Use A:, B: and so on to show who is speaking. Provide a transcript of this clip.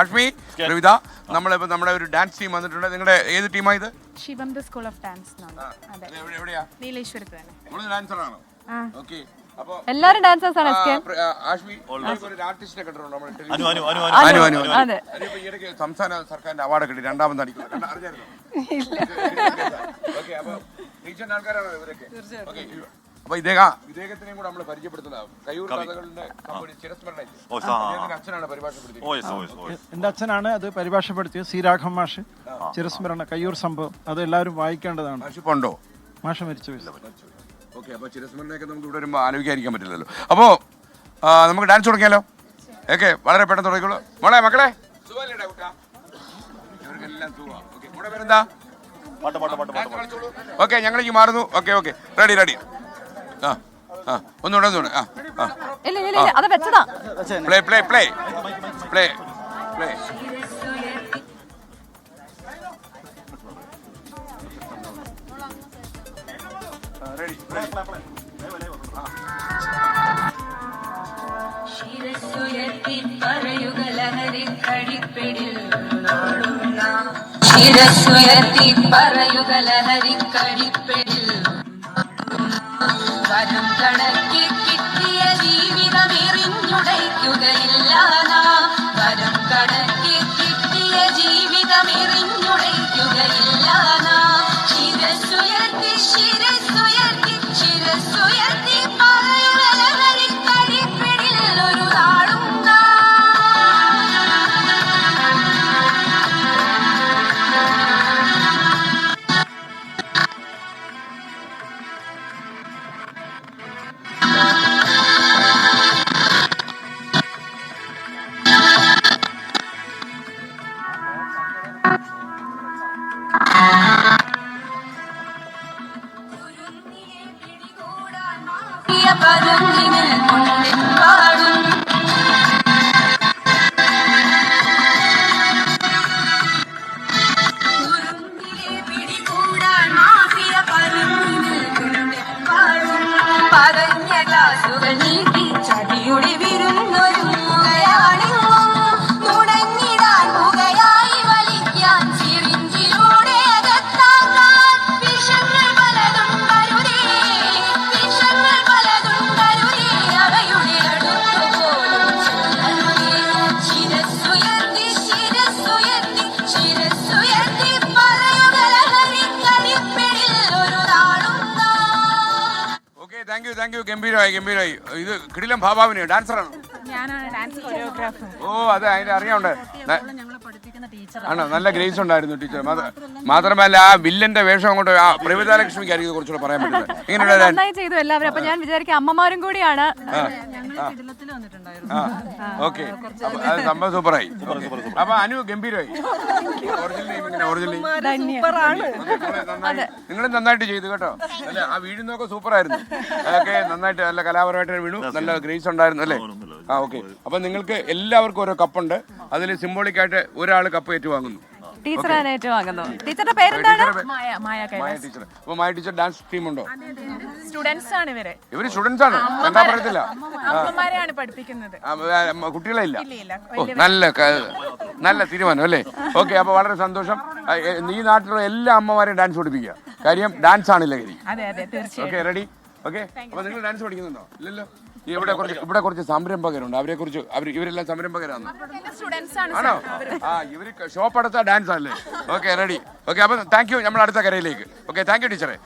A: ലക്ഷ്മി രവിത നമ്മളിപ്പോൾ നമ്മുടെ ഒരു ഡാൻസ് ടീം വന്നിട്ടുണ്ട്. നിങ്ങളുടെ ഏത് ടീമാ ഇത്?
B: ശിവം ദ സ്കൂൾ ഓഫ് ഡാൻസ്.
A: എവിടെയാ?
B: നീലേശ്വരത്ത് തന്നെ.
A: ഡാൻസറാണോ? ഓക്കെ. അപ്പോൾ
C: എല്ലാരും ഡാൻസേഴ്സ് ആണ്.
A: ആഷ്മി ഒരു ആർട്ടിസ്റ്റിനെ കണ്ടിട്ടുണ്ടോ?
C: അതെ.
A: ഈയിടയ്ക്ക് സംസ്ഥാന സർക്കാരിന്റെ അവാർഡ് കിട്ടി, രണ്ടാമത് അടിക്കുന്നത് അറിഞ്ഞായിരുന്നു. ഓക്കെ, അപ്പോൾ ടീച്ചറിന്റെ ആൾക്കാരാണോ ഇവരൊക്കെ? ഓക്കെ. അപ്പൊ ഇദ്ദേഹത്തിനെയും കൂടെ നമ്മൾ പരിചയപ്പെടുത്തുന്നതാണ്. കയ്യൂർ കഥകളുടെ അച്ഛനാണ് പരിഭാഷപ്പെടുത്തിയത്.
D: എന്റെ അച്ഛനാണ് അത് പരിഭാഷപ്പെടുത്തിയത്. സി രാഘവ മാഷ്. ചിരസ്മരണ കയ്യൂർ സംഭവം അത് എല്ലാവരും വായിക്കേണ്ടതാണ്.
A: മാഷിപ്പുണ്ടോ?
D: മാഷ് മരിച്ചു.
A: ഓക്കെ, അപ്പൊ ചിരസ്മരണയൊക്കെ നമുക്ക് ഇവിടെ വരുമ്പോൾ ആലോചിക്കാതിരിക്കാൻ പറ്റില്ലല്ലോ. അപ്പോ നമുക്ക് ഡാൻസ് തുടങ്ങിയാലോ? ഓക്കെ, വളരെ പെട്ടെന്ന് തുടങ്ങിക്കോളൂ. മോളെ മക്കളെ ഇവർക്കെല്ലാം മോളെ പേരെന്താ? ഓക്കെ, ഞങ്ങളിലേക്ക് മാറുന്നു. Okay okay, ready ready. ഒന്നുകൂടെ
C: അത് വെച്ചതാ.
A: Play play play play play.
E: വരം കണക്കി കിട്ടിയ ജീവിതം എറിഞ്ഞുടയ്ക്കുകയില്ല നാം. വരം കണക്കി കിട്ടിയ ജീവിതം എറിഞ്ഞുടയ്ക്കുകയില്ല നാം. ശിരസ്സുയർത്തി ശിരസ്സുയർത്തി ശിരസ്സുയർത്തി പറയുക ലഹരിക്കടിപ്പിടിൽ ഒരു നാളും പരുന്നിനിൽ കൊണ്ടിൻ പാടും. കുരുന്നിലെ പിടികൂടാൻ മാഫിയ പരുന്നിനിൽ കൊണ്ടിൻ പാടും. പതഞ്ഞ ഗ്ലാസുകൾ നീട്ടി ചതിയുടെ വിരുന്നൊരുങ്ങുകയാണെങ്ങും. മുടങ്ങിടാൻ പുകയായി വലിക്കാൻ സിറിഞ്ചിലൂടെ അകത്താക്കാൻ വിഷങ്ങൾ പലതും കരുതേ. വിഷങ്ങൾ പലതും കരുതേ. അവയുടെ അടുത്തുപോലും ചെല്ലരുതേ. ശിരസ്സുയർത്തി ശിരസ്സുയർത്തി ശിരസ്സുയർത്തി പറയുക ലഹരിക്കടിപ്പിടിൽ ഒരു നാളും
A: ഓക്കെ, താങ്ക് യു. ഗംഭീരമായി ഗംഭീരമായി. ഇത് കിടിലം ഭാവാവിനെയോ ഡാൻസറാണോ?
B: ഞാനാണ് ഡാൻസ് കൊറിയോഗ്രാഫർ.
A: ഓ, അതെ, അതിന്റെ അറിയാവുണ്ട്. ആണോ? നല്ല ഗ്രേസ് ഉണ്ടായിരുന്നു ടീച്ചർ. മാത്രമല്ല ആ വില്ലന്റെ വേഷം അങ്ങോട്ട് പ്രവിതാലക്ഷ്മിക്ക് ആയിരിക്കും കുറച്ചുകൂടെ പറയാൻ പറ്റുന്നത്. ഇങ്ങനെയുള്ള
C: നന്നായി ചെയ്തു എല്ലാവരും. അപ്പൊ ഞാൻ വിചാരിക്കും അമ്മമാരും കൂടിയാണ്.
A: ഓക്കെ, അത് സംഭവം സൂപ്പറായി. അപ്പൊ അനു ഗംഭീരമായി. നിങ്ങളും നന്നായിട്ട് ചെയ്തു കേട്ടോ. അല്ല, ആ വീഴുന്നൊക്കെ സൂപ്പറായിരുന്നു. അതൊക്കെ നന്നായിട്ട് നല്ല കലാപരമായിട്ട് വീണു. നല്ല ഗ്രേസ് ഉണ്ടായിരുന്നു അല്ലേ? ഓക്കെ. അപ്പൊ നിങ്ങൾക്ക് എല്ലാവർക്കും ഓരോ കപ്പുണ്ട്. അതിൽ സിംബോളിക് ആയിട്ട് ഒരാൾ കപ്പ് ഏറ്റുവാങ്ങുന്നു.
C: ടീച്ചറാണ് ഏറ്റുവാങ്ങുന്നു. ടീച്ചറുടെ പേരെന്താണ്?
A: മായ ടീച്ചർ. അപ്പൊ മായ ടീച്ചർ ഡാൻസ് ടീമുണ്ടോ?
B: സ്റ്റുഡൻസ് ആണ് ഇവര്
A: സ്റ്റുഡൻസ് ആണ്. എന്താ പറയത്തില്ല,
B: അമ്മമാരെയാണ് പഠിപ്പിക്കുന്നത്.
A: കുട്ടികളെ ഇല്ല. ഓ, നല്ല തീരുമാനം അല്ലേ? ഓക്കെ, അപ്പൊ വളരെ സന്തോഷം. ഈ നാട്ടിലുള്ള എല്ലാ അമ്മമാരെയും ഡാൻസ് പഠിപ്പിക്കുക. കാര്യം ഡാൻസ് ആണ് ലഹരി. Okay, ready? ഓക്കെ, അപ്പൊ നിങ്ങൾ ഡാൻസ് പഠിക്കുന്നുണ്ടോ? ഇല്ലല്ലോ. ഇവിടെ കുറച്ച് സംരംഭകരുണ്ട്. ഇവരെല്ലാം സംരംഭകരാണ്. ആണോ? ഇവര് ഷോപ്പ് അടുത്ത ഡാൻസ് അല്ലേ? Okay, ready. ഓക്കെ, അപ്പൊ താങ്ക് യു. നമ്മൾ അടുത്ത കരയിലേക്ക്. ഓക്കെ, താങ്ക് യു ടീച്ചറെ.